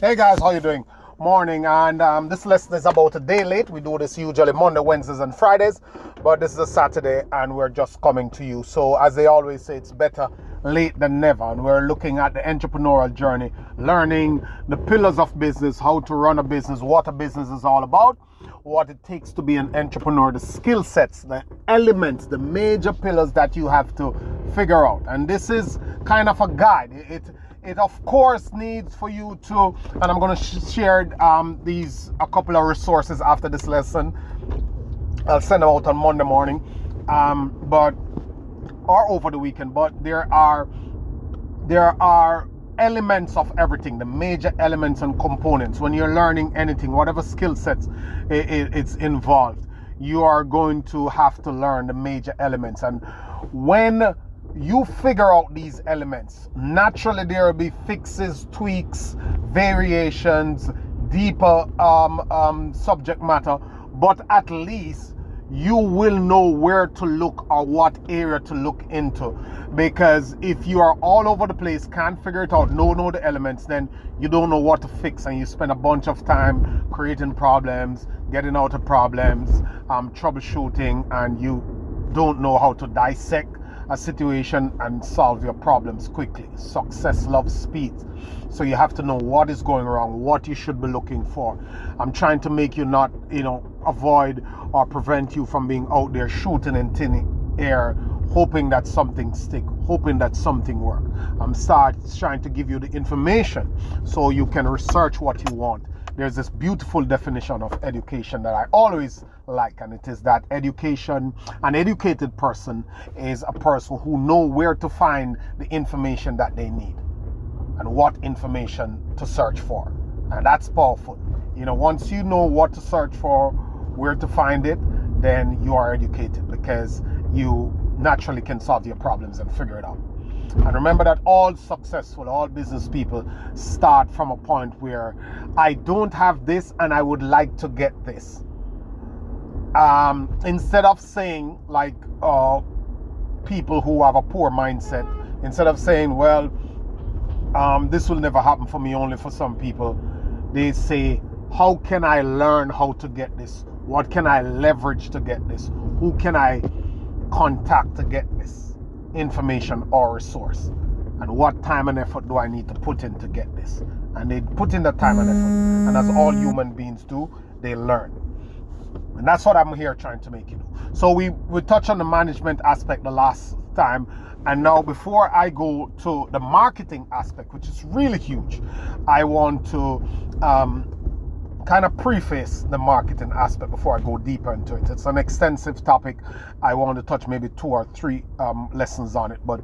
Hey guys, how you doing? Morning, and this lesson is about a day late. We do this usually Monday, Wednesdays, and Fridays, but this is a Saturday, and we're just coming to you. So, as they always say, it's better late than never. And we're looking at the entrepreneurial journey, learning the pillars of business, how to run a business, what a business is all about, what it takes to be an entrepreneur, the skill sets, the elements, the major pillars that you have to figure out. And this is kind of a guide. It of course needs for you to, and I'm going to share a couple of resources after this lesson. I'll send them out on Monday morning, but or over the weekend. But there are elements of everything, the major elements and components. When you're learning anything, whatever skill sets it's involved, you are going to have to learn the major elements. And when you figure out these elements, naturally there will be fixes, tweaks, variations, deeper subject matter, but at least you will know where to look or what area to look into. Because if you are all over the place, can't figure it out, know the elements, then you don't know what to fix, and you spend a bunch of time creating problems, getting out of problems, troubleshooting, and you don't know how to dissect a situation and solve your problems quickly. Success loves speed. So you have to know what is going wrong, what you should be looking for. I'm trying to make you not, avoid or prevent you from being out there shooting in thin air, hoping that something stick, hoping that something work. I'm trying to give you the information so you can research what you want. There's this beautiful definition of education that I always like, and it is that education, an educated person is a person who knows where to find the information that they need and what information to search for. And that's powerful. Once you know what to search for, where to find it, then you are educated, because you naturally can solve your problems and figure it out. And remember that all business people start from a point where I don't have this and I would like to get this. Instead of saying, like people who have a poor mindset, instead of saying, well, this will never happen for me, only for some people, they say, how can I learn how to get this? What can I leverage to get this? Who can I contact to get this information or resource? And what time and effort do I need to put in to get this? And they put in the time and effort. And as all human beings do, they learn. And that's what I'm here trying to make you do. So we touched on the management aspect the last time. And now, before I go to the marketing aspect, which is really huge, I want to kind of preface the marketing aspect before I go deeper into it. It's an extensive topic. I want to touch maybe 2 or 3 lessons on it, but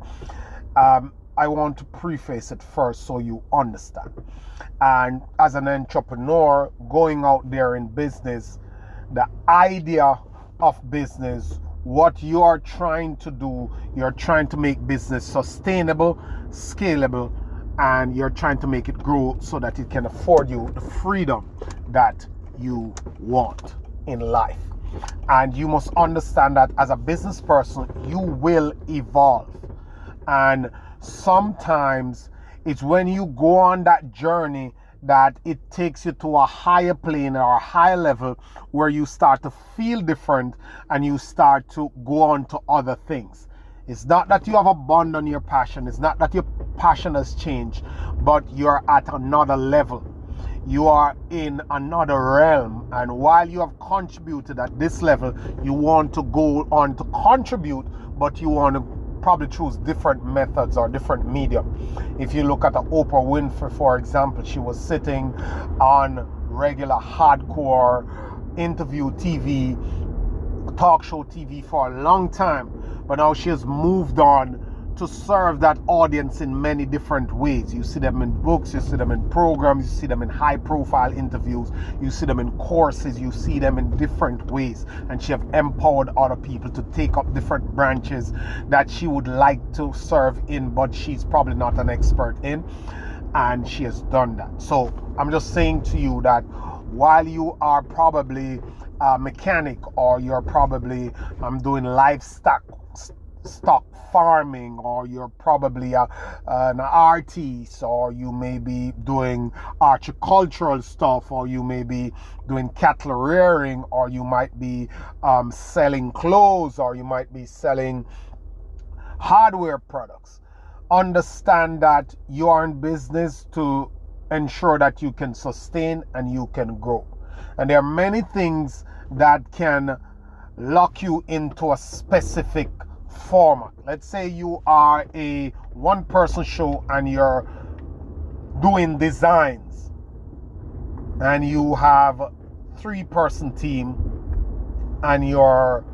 I want to preface it first so you understand. And as an entrepreneur going out there in business, the idea of business, what you are trying to do, you're trying to make business sustainable, scalable, and you're trying to make it grow so that it can afford you the freedom that you want in life. And you must understand that as a business person, you will evolve. And sometimes it's when you go on that journey that it takes you to a higher plane or a higher level where you start to feel different and you start to go on to other things. It's not that you have abandoned your passion. It's not that your passion has changed, but you're at another level. You are in another realm. And while you have contributed at this level, you want to go on to contribute, but you want to probably choose different methods or different medium. If you look at the Oprah Winfrey, for example, she was sitting on regular hardcore interview TV, talk show TV for a long time, but now she has moved on to serve that audience in many different ways. You see them in books, you see them in programs, you see them in high profile interviews, you see them in courses, you see them in different ways. And she have empowered other people to take up different branches that she would like to serve in, but she's probably not an expert in. And she has done that. So I'm just saying to you that while you are probably a mechanic, or you're probably doing livestock stock farming, or you're probably an artist, or you may be doing horticultural stuff, or you may be doing cattle rearing, or you might be selling clothes, or you might be selling hardware products. Understand that you are in business to ensure that you can sustain and you can grow. And there are many things that can lock you into a specific format. Let's say you are a one-person show and you're doing designs, and you have a 3-person team, and you're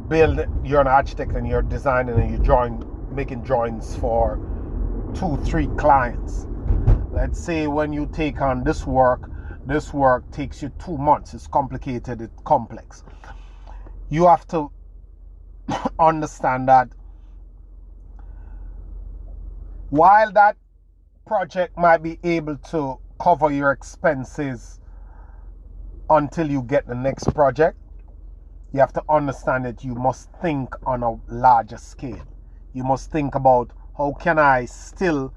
an architect and you're designing and you're making drawings for 2-3 clients. Let's say when you take on this work takes you 2 months. It's complicated, it's complex. You have to understand that while that project might be able to cover your expenses until you get the next project, you have to understand that you must think on a larger scale. You must think about, how can I still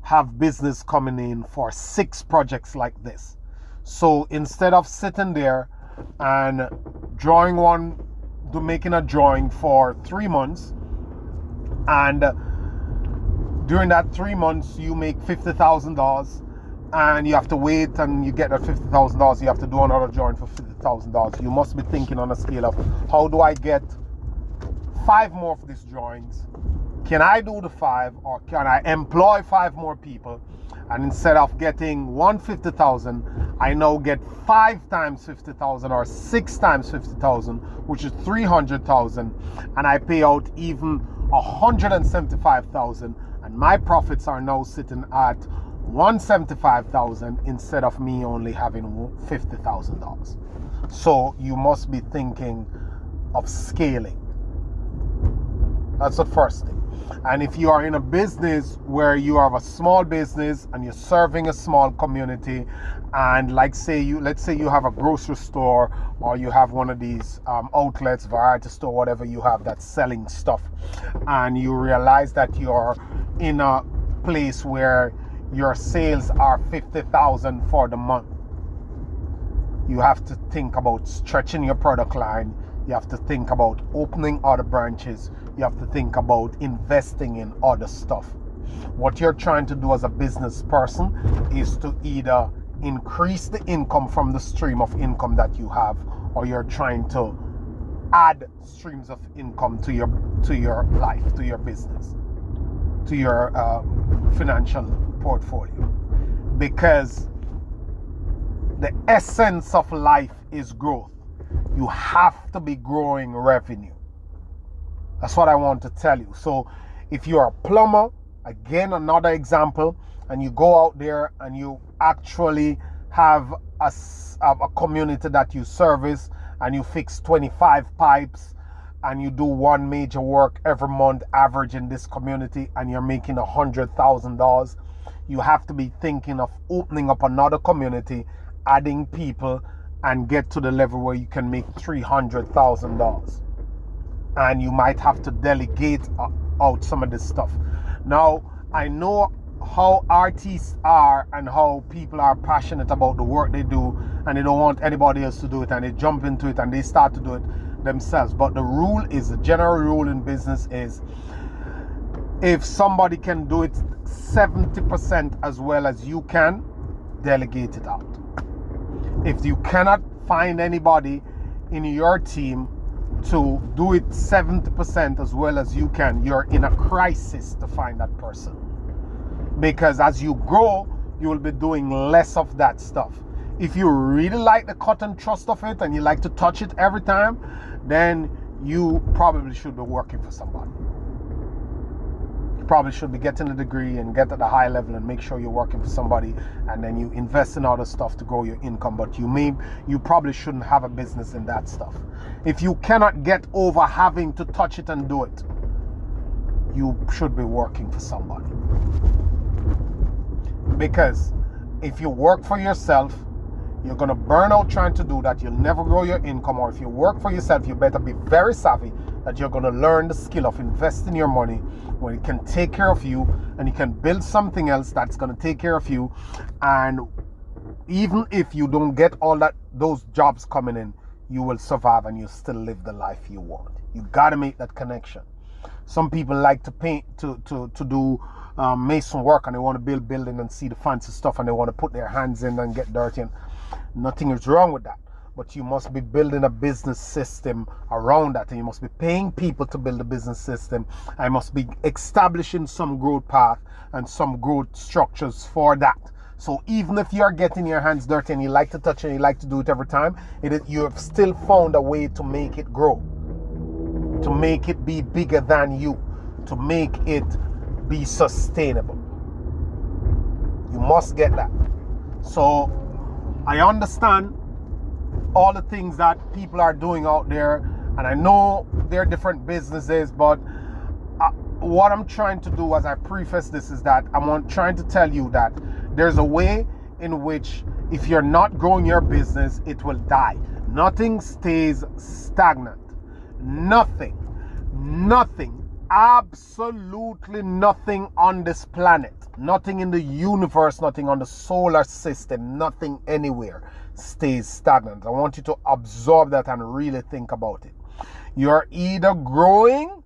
have business coming in for 6 projects like this? So instead of sitting there and making a drawing for 3 months, and during that 3 months you make $50,000, and you have to wait and you get that $50,000, you have to do another drawing for $50,000. You must be thinking on a scale of, how do I get 5 more of these drawings? Can I do the 5, or can I employ 5 more people? And instead of getting $150,000, I now get 5 times $50,000 or 6 times $50,000, which is $300,000, and I pay out even $175,000, and my profits are now sitting at $175,000 instead of me only having $50,000. So you must be thinking of scaling. That's the first thing. And if you are in a business where you have a small business and you're serving a small community, and let's say you have a grocery store, or you have one of these outlets, variety store, whatever you have that's selling stuff, and you realize that you're in a place where your sales are $50,000 for the month, you have to think about stretching your product line. You have to think about opening other branches. You have to think about investing in other stuff. What you're trying to do as a business person is to either increase the income from the stream of income that you have, or you're trying to add streams of income to your life, to your business, to your financial portfolio. Because the essence of life is growth. You have to be growing revenue. That's what I want to tell you. So if you're a plumber, again, another example, and you go out there and you actually have a community that you service, and you fix 25 pipes, and you do one major work every month, average in this community, and you're making $100,000, you have to be thinking of opening up another community, adding people, and get to the level where you can make $300,000. And you might have to delegate out some of this stuff. Now, I know how artists are and how people are passionate about the work they do, and they don't want anybody else to do it, and they jump into it and they start to do it themselves. But the general rule in business is, if somebody can do it 70% as well as you can, delegate it out. If you cannot find anybody in your team to do it 70% as well as you can, you're in a crisis to find that person. Because as you grow, you will be doing less of that stuff. If you really like the cut and thrust of it and you like to touch it every time, then you probably should be working for somebody. You probably should be getting a degree and get at a high level and make sure you're working for somebody, and then you invest in other stuff to grow your income. But you probably shouldn't have a business in that stuff. If you cannot get over having to touch it and do it, you should be working for somebody. Because if you work for yourself, you're going to burn out trying to do that. You'll never grow your income. Or if you work for yourself, you better be very savvy that you're going to learn the skill of investing your money when it can take care of you, and you can build something else that's going to take care of you. And even if you don't get all those jobs coming in, you will survive and you still live the life you want. You got to make that connection. Some people like to paint, to do mason work, and they want to build building and see the fancy stuff, and they want to put their hands in and get dirty, and nothing is wrong with that. But you must be building a business system around that, and you must be paying people to build a business system. I must be establishing some growth path and some growth structures for that. So even if you're getting your hands dirty and you like to touch it and you like to do it every time, you have still found a way to make it grow, to make it be bigger than you, to make it be sustainable. You must get that. So I understand all the things that people are doing out there, and I know they're different businesses, but what I'm trying to do as I preface this is that I'm trying to tell you that there's a way in which if you're not growing your business, it will die. Nothing stays stagnant. Nothing, absolutely nothing on this planet, nothing in the universe, nothing on the solar system, nothing anywhere stays stagnant. I want you to absorb that and really think about it. You're either growing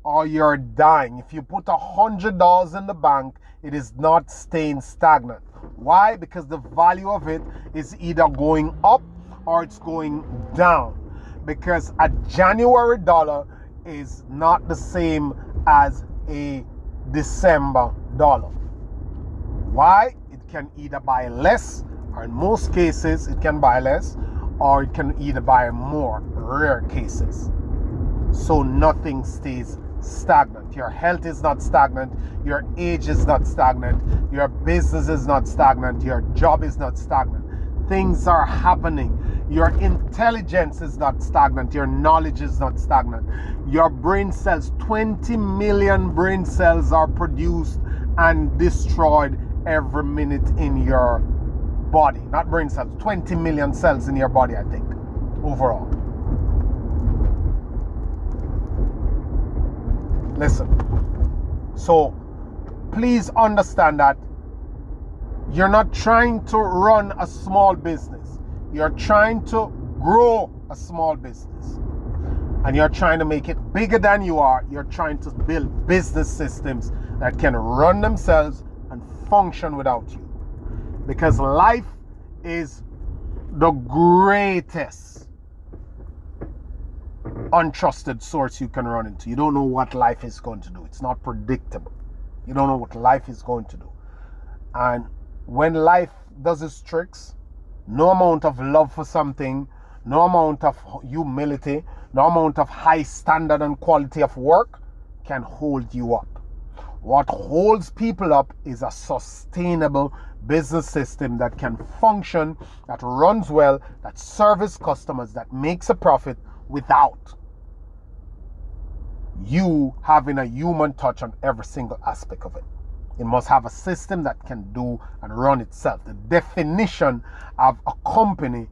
or you're dying. If you put $100 in the bank, it is not staying stagnant. Why? Because the value of it is either going up or it's going down. Because a January dollar is not the same as a December dollar. Why? It can either buy less, or in most cases it can buy less, or it can either buy more, rare cases. So nothing stays stagnant. Your health is not stagnant, your age is not stagnant, your business is not stagnant, your job is not stagnant. Things are happening. Your intelligence is not stagnant, your knowledge is not stagnant. Your brain cells, 20 million brain cells are produced and destroyed every minute in your body. Not brain cells, 20 million cells in your body, I think, overall. Listen, so please understand that you're not trying to run a small business. You're trying to grow a small business. And you're trying to make it bigger than you are. You're trying to build business systems that can run themselves and function without you. Because life is the greatest untrusted source you can run into. You don't know what life is going to do. It's not predictable. You don't know what life is going to do. And when life does its tricks, no amount of love for something, no amount of humility, no amount of high standard and quality of work can hold you up. What holds people up is a sustainable business system that can function, that runs well, that serves customers, that makes a profit without you having a human touch on every single aspect of it. It must have a system that can do and run itself. The definition of a company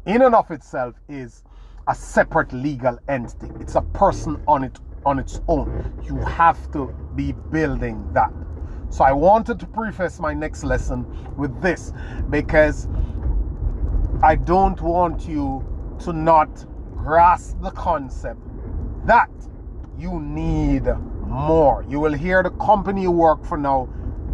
in and of itself is a separate legal entity. It's a person on its own. You have to be building that. So I wanted to preface my next lesson with this, because I don't want you to not grasp the concept that you need more. You will hear the company you work for now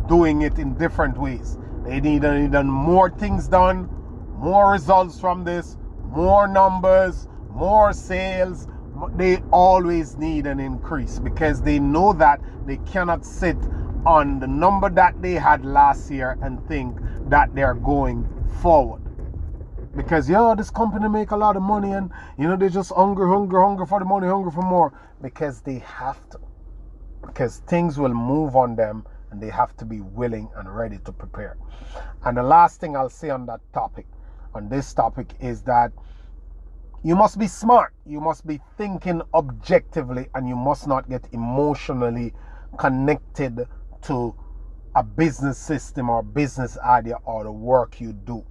doing it in different ways. They need more things done, more results from this, more numbers, more sales. They always need an increase because they know that they cannot sit on the number that they had last year and think that they're going forward. Because this company make a lot of money, and they just hungry for the money, hungry for more, because they have to. Because things will move on them, and they have to be willing and ready to prepare. And the last thing I'll say on this topic is that you must be smart. You must be thinking objectively, and you must not get emotionally connected to a business system or business idea or the work you do.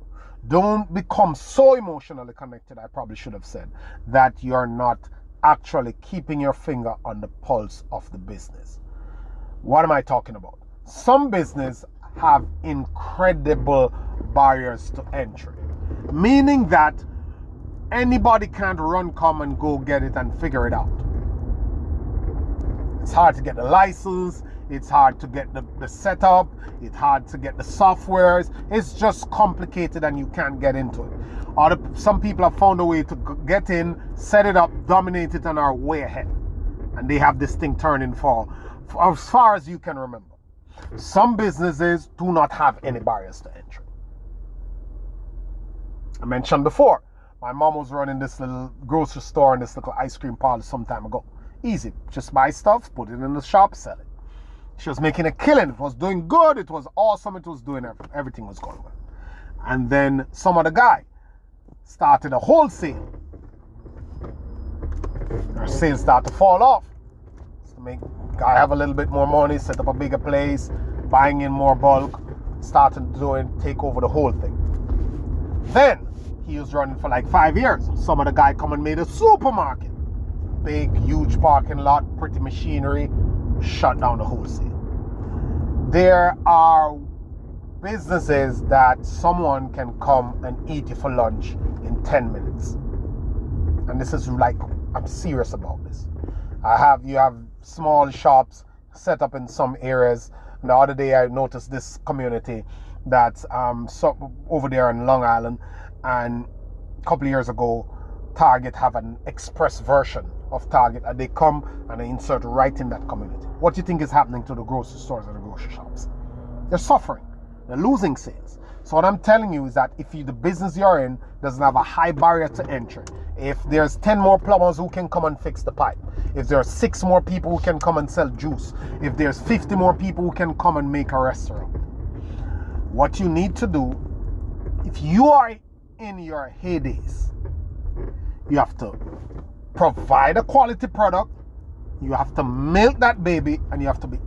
Don't become so emotionally connected, I probably should have said, that you're not actually keeping your finger on the pulse of the business. What am I talking about? Some business have incredible barriers to entry, meaning that anybody can't come and go get it and figure it out. It's hard to get the license, it's hard to get the setup, it's hard to get the softwares. It's just complicated and you can't get into it. Or some people have found a way to get in, set it up, dominate it, and are way ahead. And they have this thing turning for as far as you can remember. Some businesses do not have any barriers to entry. I mentioned before, my mom was running this little grocery store and this little ice cream parlor some time ago. Easy, just buy stuff, put it in the shop, sell it. She was making a killing. It was doing good. It was awesome. It was doing everything was going well. And then some other guy started a wholesale. Her sales started to fall off. So to make guy have a little bit more money, set up a bigger place, buying in more bulk, started take over the whole thing. Then he was running for like 5 years. Some other guy come and made a supermarket. Big, huge parking lot, pretty machinery, shut down the wholesale. There are businesses that someone can come and eat you for lunch in 10 minutes. And this is like, I'm serious about this. You have small shops set up in some areas. And the other day I noticed this community that's over there in Long Island, and a couple of years ago, Target have an express version of Target, and they come and they insert right in that community. What do you think is happening to the grocery stores and the grocery shops? They're suffering. They're losing sales. So what I'm telling you is that if the business you're in doesn't have a high barrier to entry, if there's 10 more plumbers who can come and fix the pipe, if there are 6 more people who can come and sell juice, if there's 50 more people who can come and make a restaurant, what you need to do, if you are in your heydays, you have to provide a quality product, you have to milk that baby, and you have to be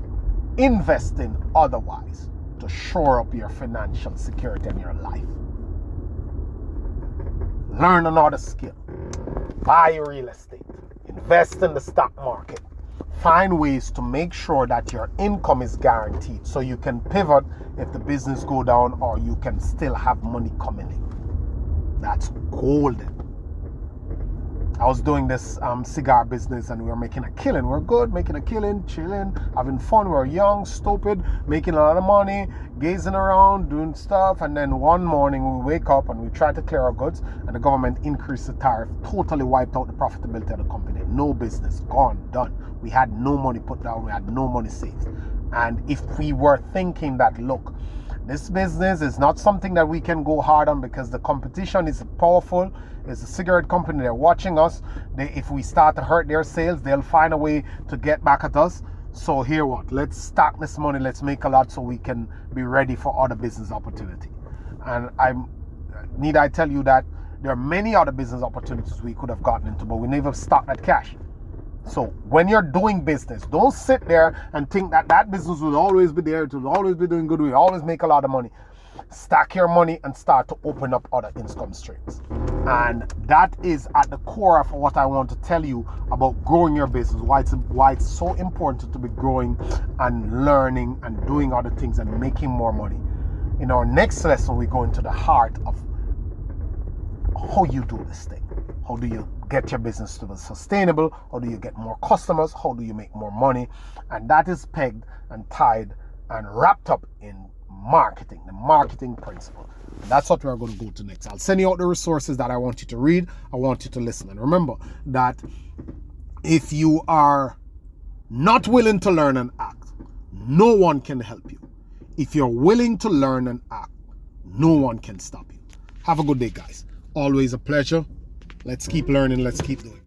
investing otherwise to shore up your financial security in your life. Learn another skill. Buy real estate. Invest in the stock market. Find ways to make sure that your income is guaranteed so you can pivot if the business go down, or you can still have money coming in. That's golden. I was doing this cigar business and we were making a killing. We're good, making a killing, chilling, having fun. We're young, stupid, making a lot of money, gazing around, doing stuff. And then one morning we wake up and we try to clear our goods, and the government increased the tariff, totally wiped out the profitability of the company. No business, gone, done. We had no money put down, we had no money saved. And if we were thinking that, look, this business is not something that we can go hard on because the competition is powerful. It's a cigarette company. They're watching us. If we start to hurt their sales, they'll find a way to get back at us. So here what? Let's stack this money. Let's make a lot so we can be ready for other business opportunity. And need I tell you that there are many other business opportunities we could have gotten into, but we never stacked that cash. So when you're doing business, don't sit there and think that business will always be there, it will always be doing good, we always make a lot of money. Stack your money and start to open up other income streams. And that is at the core of what I want to tell you about growing your business, why it's so important to be growing and learning and doing other things and making more money. In our next lesson, we go into the heart of how you do this thing. How do you get your business to be sustainable? How do you get more customers? How do you make more money? And that is pegged and tied and wrapped up in marketing, the marketing principle. And that's what we're going to go to next. I'll send you out the resources that I want you to read. I want you to listen. And remember that if you are not willing to learn and act, no one can help you. If you're willing to learn and act, no one can stop you. Have a good day, guys. Always a pleasure. Let's keep learning. Let's keep doing.